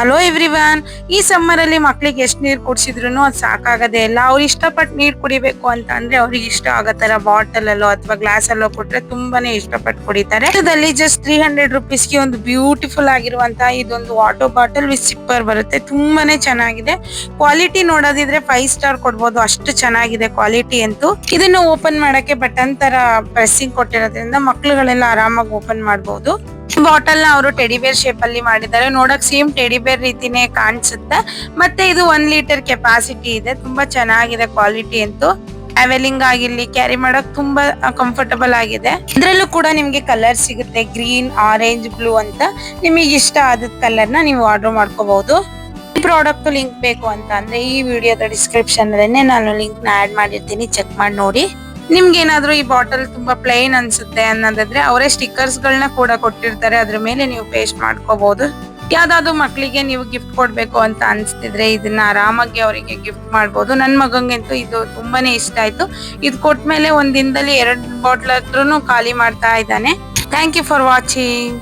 Hello everyone. ಈ summer ಅಲ್ಲಿ ಮಕ್ಳಿಗೆ ಎಷ್ಟ್ ನೀರ್ ಕುಡ್ಸಿದ್ರು ಅದು ಸಾಕಾಗದೇ ಇಲ್ಲ. ಅವ್ರು ಇಷ್ಟಪಟ್ಟು ನೀರ್ ಕುಡಿಬೇಕು ಅಂತ ಅಂದ್ರೆ ಅವ್ರಿಗೆ ಇಷ್ಟ ಆಗೋ ತರ ಬಾಟಲ್ ಅಲ್ಲೋ ಅಥವಾ ಗ್ಲಾಸ್ ಅಲ್ಲೋ ಕೊಟ್ರೆ ತುಂಬಾನೇ ಇಷ್ಟಪಟ್ಟು ಕುಡಿತಾರೆ. ಇದರಲ್ಲಿ ಜಸ್ಟ್ 300 ರುಪೀಸ್ಗೆ ಒಂದು ಬ್ಯೂಟಿಫುಲ್ ಆಗಿರುವಂತಹ ಇದೊಂದು ವಾಟರ್ ಬಾಟಲ್ ವಿತ್ ಸಿಪ್ಪರ್ ಬರುತ್ತೆ. ತುಂಬಾನೇ ಚೆನ್ನಾಗಿದೆ. ಕ್ವಾಲಿಟಿ ನೋಡೋದಿದ್ರೆ 5 ಸ್ಟಾರ್ ಕೊಡ್ಬೋದು, ಅಷ್ಟು ಚೆನ್ನಾಗಿದೆ ಕ್ವಾಲಿಟಿ ಅಂತೂ. ಇದನ್ನ ಓಪನ್ ಮಾಡಕ್ಕೆ ಬಟನ್ ತರ ಪ್ರೆಸ್ಸಿಂಗ್ ಕೊಟ್ಟಿರೋದ್ರಿಂದ ಮಕ್ಳುಗಳೆಲ್ಲ ಆರಾಮಾಗಿ ಓಪನ್ ಮಾಡಬಹುದು. ಬಾಟಲ್ ನ ಅವರು ಟೆಡಿಬೇರ್ ಶೇಪ್ ಅಲ್ಲಿ ಮಾಡಿದ್ದಾರೆ. ನೋಡಕ್ ಸೇಮ್ ಟೆಡಿಬೇರ್ ರೀತಿನೇ ಕಾಣಿಸುತ್ತೆ. ಮತ್ತೆ ಇದು 1 ಲೀಟರ್ ಕೆಪಾಸಿಟಿ ಇದೆ. ತುಂಬಾ ಚೆನ್ನಾಗಿದೆ ಕ್ವಾಲಿಟಿ ಅಂತೂ. ಟ್ರಾವೆಲಿಂಗ್ ಆಗಿರ್ಲಿ, ಕ್ಯಾರಿ ಮಾಡಕ್ ತುಂಬಾ ಕಂಫರ್ಟಬಲ್ ಆಗಿದೆ. ಇದ್ರಲ್ಲೂ ಕೂಡ ನಿಮ್ಗೆ ಕಲರ್ ಸಿಗುತ್ತೆ, ಗ್ರೀನ್, ಆರೆಂಜ್, ಬ್ಲೂ ಅಂತ. ನಿಮಗೆ ಇಷ್ಟ ಆದ ಕಲರ್ ನ ನೀವು ಆರ್ಡರ್ ಮಾಡ್ಕೋಬಹುದು. ಈ ಪ್ರಾಡಕ್ಟ್ ಲಿಂಕ್ ಬೇಕು ಅಂತ ಅಂದ್ರೆ ಈ ವಿಡಿಯೋದ ಡಿಸ್ಕ್ರಿಪ್ಷನ್ ಅಲ್ಲೇ ನಾನು ಲಿಂಕ್ ನ ಆಡ್ ಮಾಡಿರ್ತೀನಿ, ಚೆಕ್ ಮಾಡಿ ನೋಡಿ. ನಿಮ್ಗೆ ಏನಾದ್ರೂ ಈ ಬಾಟಲ್ ತುಂಬಾ ಪ್ಲೈನ್ ಅನ್ಸುತ್ತೆ ಅನ್ನೋದಾದ್ರೆ ಅವರೇ ಸ್ಟಿಕ್ಕರ್ಸ್ ಗಳನ್ನ ಕೂಡ ಕೊಟ್ಟಿರ್ತಾರೆ, ಅದ್ರ ಮೇಲೆ ನೀವು ಪೇಸ್ಟ್ ಮಾಡ್ಕೋಬಹುದು. ಯಾವ್ದಾದ್ರು ಮಕ್ಳಿಗೆ ನೀವು ಗಿಫ್ಟ್ ಕೊಡ್ಬೇಕು ಅಂತ ಅನ್ಸ್ತಿದ್ರೆ ಇದನ್ನ ಆರಾಮಾಗಿ ಅವರಿಗೆ ಗಿಫ್ಟ್ ಮಾಡ್ಬೋದು. ನನ್ ಮಗಂಗಂತೂ ಇದು ತುಂಬಾನೇ ಇಷ್ಟ ಆಯ್ತು. ಇದು ಕೊಟ್ಮೇಲೆ ಒಂದ್ ದಿನದಲ್ಲಿ 2 ಬಾಟ್ಲ್ ಹತ್ರನು ಖಾಲಿ ಮಾಡ್ತಾ ಇದ್ದಾನೆ. Thank you for watching.